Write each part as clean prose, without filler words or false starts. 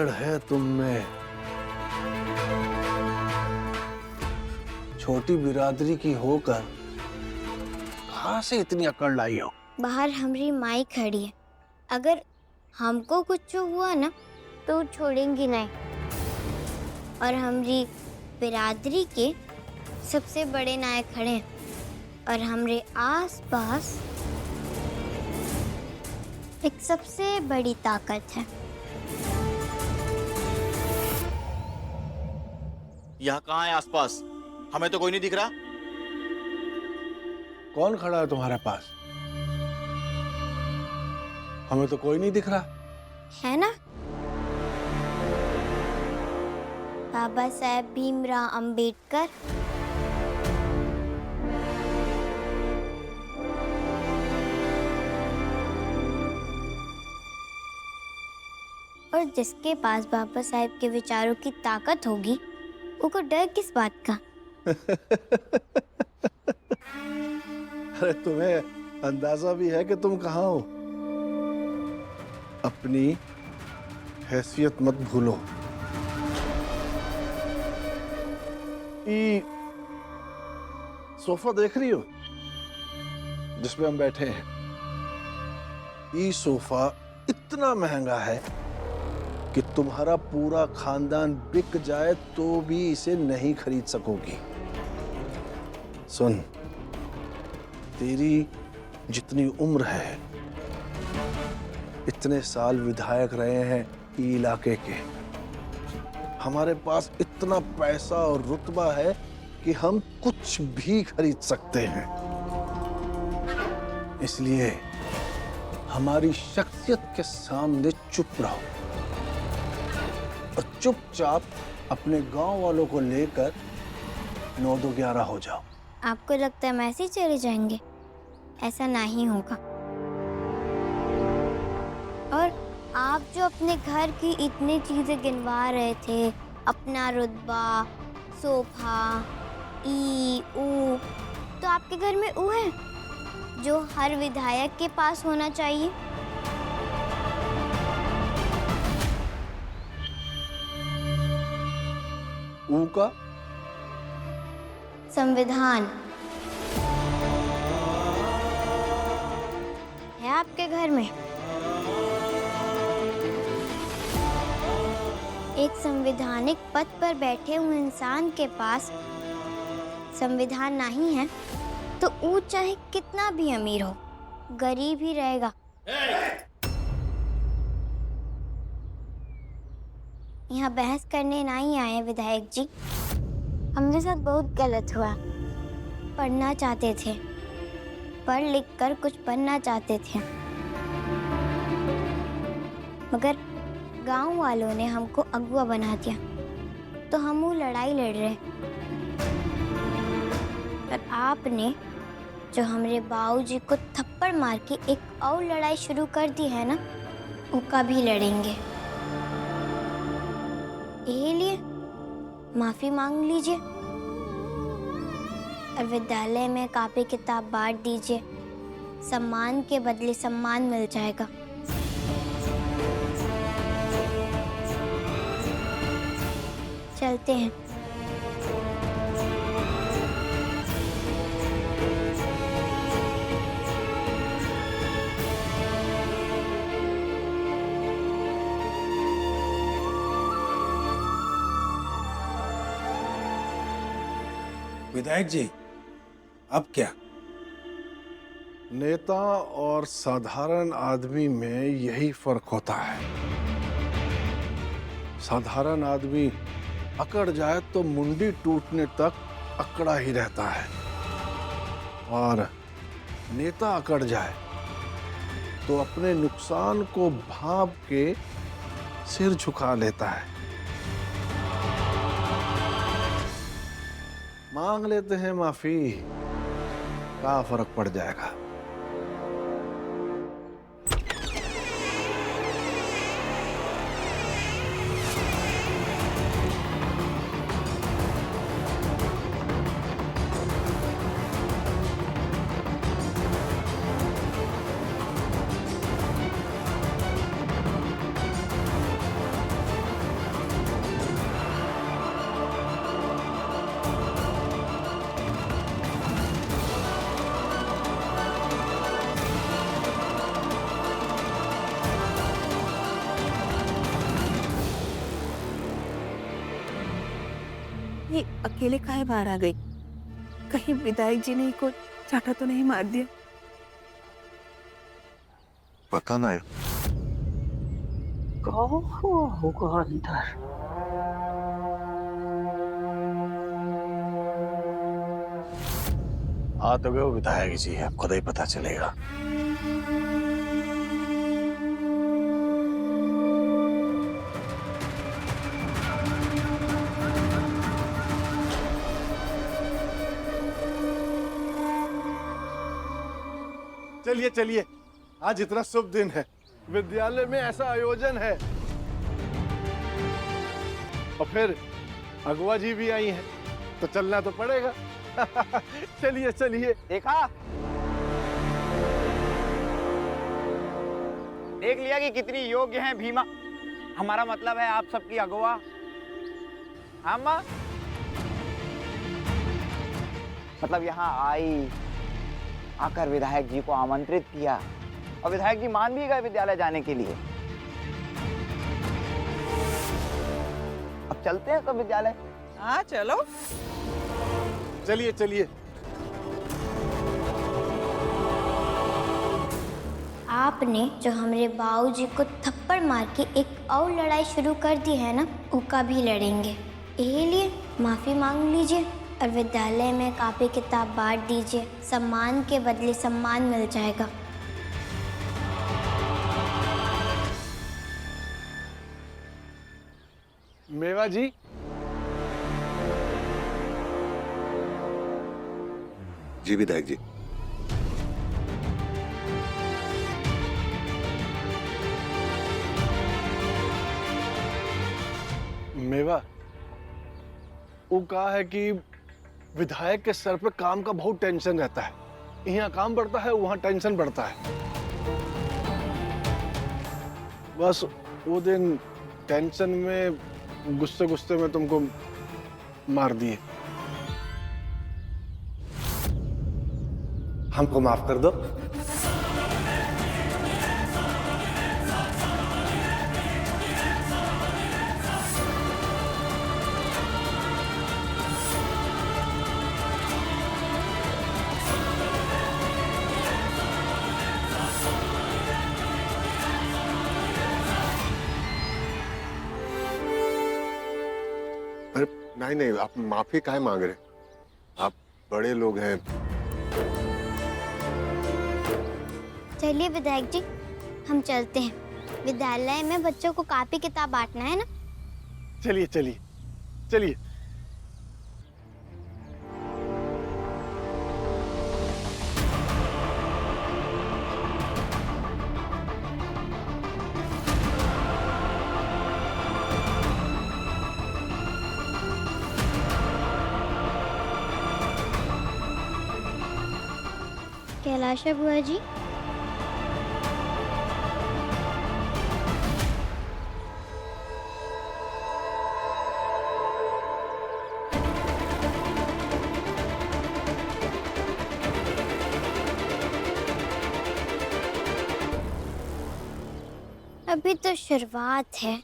अकड़ है तुम में। छोटी बिरादरी की होकर कहां से इतनी अकड़ लाई हो? बाहर हमारी माई खड़ी है, अगर हमको कुछ हुआ ना तो छोड़ेंगी नहीं। और हमारी बिरादरी के सबसे बड़े नायक खड़े हैं और हमारे आसपास एक सबसे बड़ी ताकत है। यहाँ कहाँ है आसपास? हमें तो कोई नहीं दिख रहा। कौन खड़ा है तुम्हारे पास? हमें तो कोई नहीं दिख रहा। है ना? बाबा साहेब भीमराव अंबेडकर। और जिसके पास बाबा साहेब के विचारों की ताकत होगी, उसको डर किस बात का? अरे तुम्हें अंदाजा भी है कि तुम कहाँ हो? अपनी हैसियत मत भूलो। ये सोफा देख रही हो जिसपे हम बैठे हैं? ये सोफा इतना महंगा है कि तुम्हारा पूरा खानदान बिक जाए तो भी इसे नहीं खरीद सकोगी। सुन, तेरी जितनी उम्र है, इतने साल विधायक रहे हैं ये इलाके के, हमारे पास इतना पैसा और रुतबा है कि हम कुछ भी खरीद सकते हैं। इसलिए हमारी शख्सियत के सामने चुप रहो और चुपचाप अपने गांव वालों को लेकर 9-2-11 हो जाओ। आपको लगता है हम ऐसे ही चले जाएंगे? ऐसा नहीं होगा। और आप जो अपने घर की इतनी चीजें गिनवा रहे थे, अपना रुतबा, सोफा, ऊ, तो आपके घर में ऊ है जो हर विधायक के पास होना चाहिए? ऊ का संविधान है आपके घर में? एक संवैधानिक पद पर बैठे हुए इंसान के पास संविधान नहीं है तो वो चाहे कितना भी अमीर हो, गरीब ही रहेगा। यहाँ बहस करने नहीं आए विधायक जी। हमने साथ बहुत गलत हुआ। पढ़ना चाहते थे, पढ़ लिख कर कुछ बनना चाहते थे, मगर गांव वालों ने हमको अगुआ बना दिया तो हम वो लड़ाई लड़ रहे। और आपने जो हमारे बाबूजी को थप्पड़ मार के एक और लड़ाई शुरू कर दी है ना, उसका भी लड़ेंगे। यही लिए माफी मांग लीजिए और विद्यालय में कॉपी किताब बांट दीजिए। सम्मान के बदले सम्मान मिल जाएगा। चलते हैं। विधायक जी, अब क्या? नेता और साधारण आदमी में यही फर्क होता है। साधारण आदमी अकड़ जाए तो मुंडी टूटने तक अकड़ा ही रहता है, और नेता अकड़ जाए तो अपने नुकसान को भांप के सिर झुका लेता है। मांग लेते हैं माफी, क्या फर्क पड़ जाएगा। ये अकेले काहे बाहर आ गई? कहीं विधायक जी ने को चाटा तो नहीं मार दिया? पता नहीं। होगा अंदर। आ तो गए विधायक जी, अब खुद ही पता चलेगा। चलिए चलिए, आज इतना शुभ दिन है, विद्यालय में ऐसा आयोजन है, और फिर अगवा जी भी आई हैं, तो चलना तो पड़ेगा। चलिए चलिए। देखा, देख लिया कि कितनी योग्य हैं भीमा। हमारा मतलब है आप सबकी अगवा। हाँ माँ, मतलब यहाँ आई, आकर विधायक जी को आमंत्रित किया और विधायक जी मान भी गए विद्यालय जाने के लिए। अब चलते हैं तो विद्यालय। हाँ चलो। चलिए चलिए। आपने जो हमारे बाबूजी को थप्पड़ मार के एक और लड़ाई शुरू कर दी है ना, उसका भी लड़ेंगे। यही लिए माफी मांग लीजिए और विद्यालय में कॉपी किताब बांट दीजिए। सम्मान के बदले सम्मान मिल जाएगा। मेवा जी, जी विधायक जी। मेवा, वो कहा है कि विधायक के सर पे काम का बहुत टेंशन रहता है। यहाँ काम बढ़ता है, वहाँ टेंशन बढ़ता है। बस वो दिन टेंशन में गुस्से गुस्से में तुमको मार दिए। हमको माफ कर दो। अरे नहीं नहीं, आप माफी काहे मांग रहे? आप बड़े लोग हैं। चलिए विधायक जी, हम चलते हैं। विद्यालय में बच्चों को कॉपी किताब बांटना है ना। चलिए चलिए चलिए। कैलाश बुआ जी, अभी तो शुरुआत है,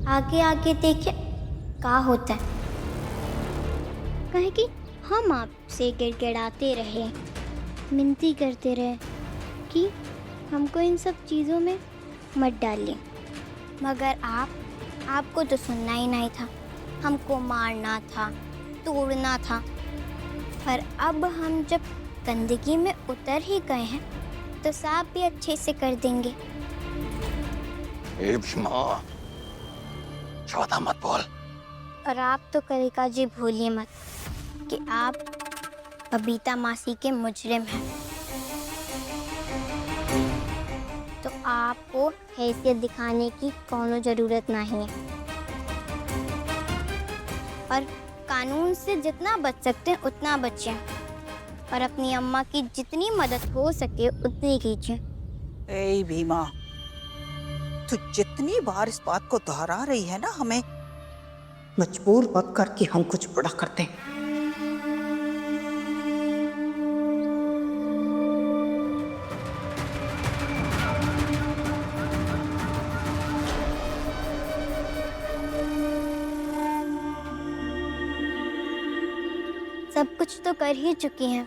आगे आगे देखिए क्या होता है। कहे कि हम आपसे गिड़गिड़ाते रहे, मिनती करते रहे कि हमको इन सब चीज़ों में मत डालिए, मगर आपको तो सुनना ही नहीं था। हमको मारना था, तोड़ना था। पर अब हम जब गंदगी में उतर ही गए हैं तो साफ भी अच्छे से कर देंगे। ए भीमा, ज्यादा मत बोल। और आप तो कलिका जी भूलिए मत कि आप बबीता मासी के मुजरिम हैं। तो आपको हैसियत दिखाने की कोनो जरूरत नहीं है, और कानून से जितना बच सकते हैं उतना बचें, और अपनी अम्मा की जितनी मदद हो सके उतनी कीजिए। ए भीमा, तू जितनी बार इस बात को दोहरा रही है ना, हमें मजबूर मत कर कि हम कुछ बड़ा करते हैं। सब कुछ तो कर ही चुकी हैं।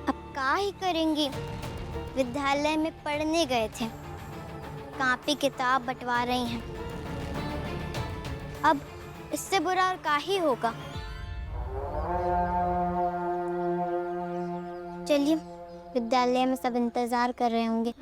अब क्या ही करेंगी? विद्यालय में पढ़ने गए थे, कॉपी किताब बंटवा रही हैं। अब इससे बुरा और क्या ही होगा। चलिए, विद्यालय में सब इंतजार कर रहे होंगे।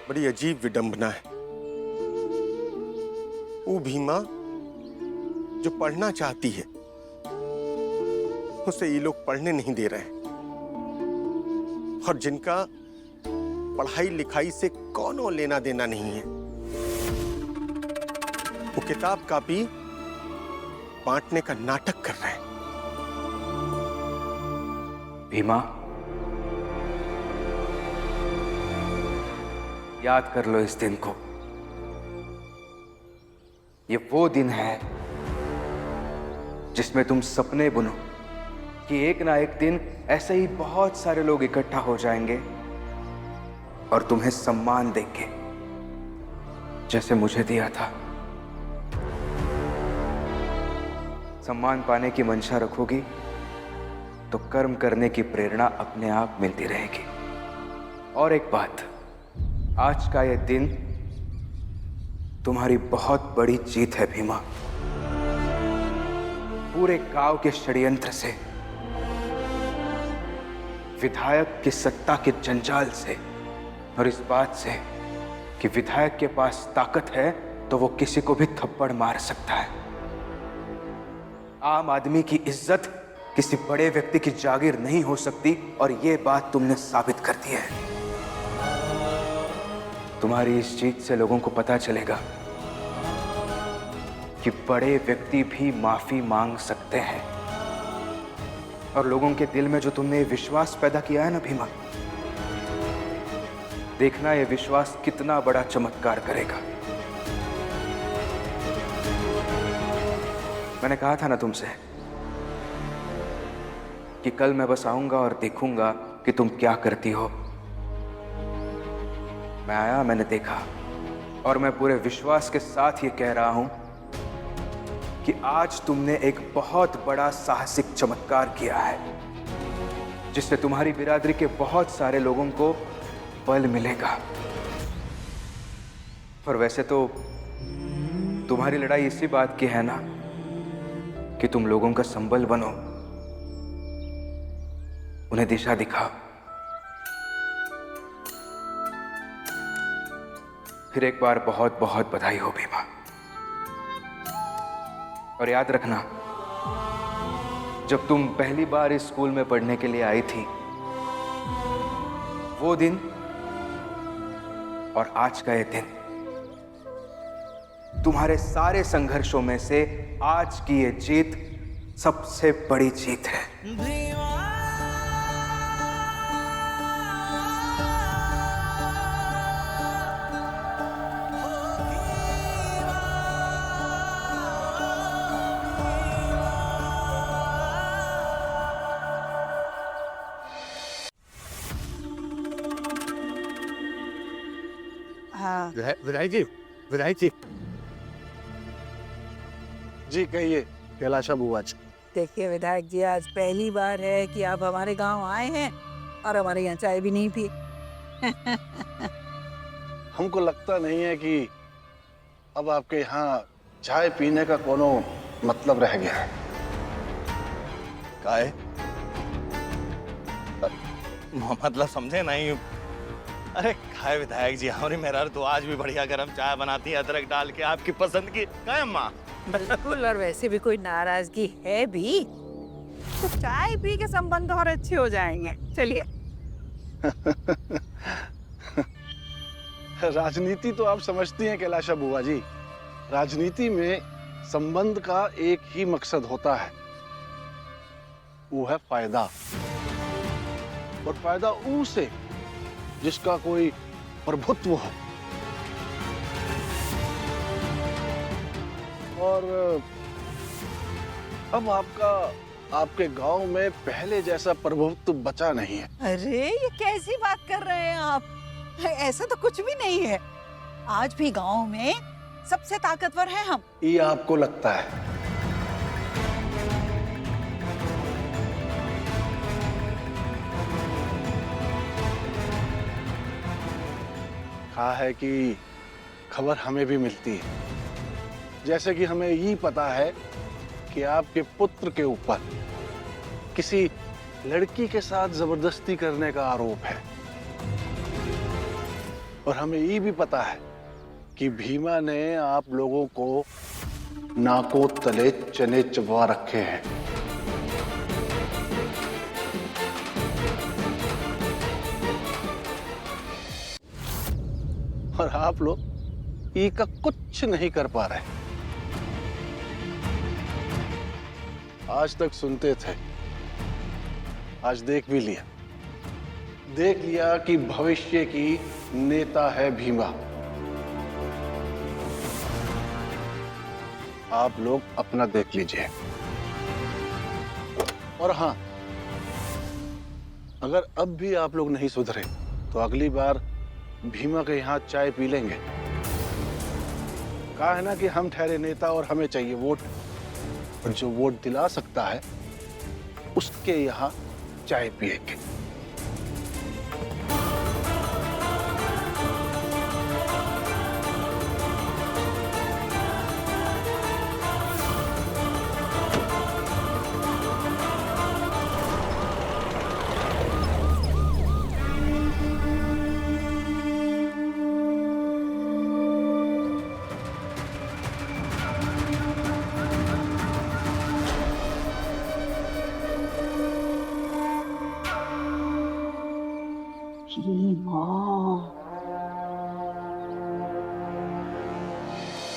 बड़ी अजीब विडंबना है। वो भीमा जो पढ़ना चाहती है उसे ये लोग पढ़ने नहीं दे रहे हैं, और जिनका पढ़ाई लिखाई से कोनो लेना देना नहीं है वो किताब कॉपी बांटने का नाटक कर रहे हैं। भीमा, याद कर लो इस दिन को। ये वो दिन है जिसमें तुम सपने बुनो कि एक ना एक दिन ऐसे ही बहुत सारे लोग इकट्ठा हो जाएंगे और तुम्हें सम्मान देंगे, जैसे मुझे दिया था। सम्मान पाने की मंशा रखोगी तो कर्म करने की प्रेरणा अपने आप मिलती रहेगी। और एक बात, आज का ये दिन तुम्हारी बहुत बड़ी जीत है भीमा। पूरे गांव के षड्यंत्र से, विधायक की सत्ता के जंजाल से, और इस बात से कि विधायक के पास ताकत है तो वो किसी को भी थप्पड़ मार सकता है। आम आदमी की इज्जत किसी बड़े व्यक्ति की जागीर नहीं हो सकती, और ये बात तुमने साबित कर दी है। तुम्हारी इस जीत से लोगों को पता चलेगा कि बड़े व्यक्ति भी माफी मांग सकते हैं, और लोगों के दिल में जो तुमने ये विश्वास पैदा किया है ना भीमा, देखना ये विश्वास कितना बड़ा चमत्कार करेगा। मैंने कहा था ना तुमसे कि कल मैं बस आऊंगा और देखूंगा कि तुम क्या करती हो। मैं आया, मैंने देखा, और मैं पूरे विश्वास के साथ ये कह रहा हूं कि आज तुमने एक बहुत बड़ा साहसिक चमत्कार किया है, जिससे तुम्हारी बिरादरी के बहुत सारे लोगों को बल मिलेगा। और वैसे तो तुम्हारी लड़ाई इसी बात की है ना कि तुम लोगों का संबल बनो, उन्हें दिशा दिखाओ। फिर एक बार बहुत बहुत बधाई हो भीमा। और याद रखना, जब तुम पहली बार इस स्कूल में पढ़ने के लिए आई थी, वो दिन और आज का ये दिन, तुम्हारे सारे संघर्षों में से आज की ये जीत सबसे बड़ी जीत है। हाँ, विधायक जी, विधायक जी, जी कहिए कैलाशा बुआ जी। देखिए विधायक जी, आज पहली बार है कि आप हमारे गांव आए हैं और हमारे यहाँ चाय भी नहीं पी। हमको लगता नहीं है कि अब आपके यहाँ चाय पीने का कोनो मतलब रह गया है। काय मतलब समझे नहीं। अरे काय विधायक जी, हमारी मेहरारू तो आज भी बढ़िया गरम चाय बनाती है, अदरक डाल के, आपकी पसंद की। काय अम्मा? बिल्कुल, और वैसे भी कोई नाराजगी है भी तो चाय पी के संबंध और अच्छे हो जाएंगे। चलिए। राजनीति तो आप समझती हैं कैलाशा बुआ जी, राजनीति में संबंध का एक ही मकसद होता है, वो है फायदा। और फायदा उसे जिसका कोई प्रभुत्व हो। और अब आपके गांव में पहले जैसा प्रभुत्व बचा नहीं है। अरे ये कैसी बात कर रहे हैं आप? ऐसा तो कुछ भी नहीं है। आज भी गांव में सबसे ताकतवर है हम। ये आपको लगता है? कहा है कि खबर हमें भी मिलती है, जैसे कि हमें ये पता है कि आपके पुत्र के ऊपर किसी लड़की के साथ जबरदस्ती करने का आरोप है। और हमें ये भी पता है कि भीमा ने आप लोगों को नाकों तले चने चबा रखे हैं। और आप लोग ई का कुछ नहीं कर पा रहे। आज तक सुनते थे, आज देख भी लिया। देख लिया कि भविष्य की नेता है भीमा। आप लोग अपना देख लीजिए। और हाँ, अगर अब भी आप लोग नहीं सुधरे तो अगली बार भीमा के यहाँ चाय पी लेंगे। कहा है ना कि हम ठहरे नेता और हमें चाहिए वोट, और जो वोट दिला सकता है उसके यहाँ चाय पिएंगे। भीमा,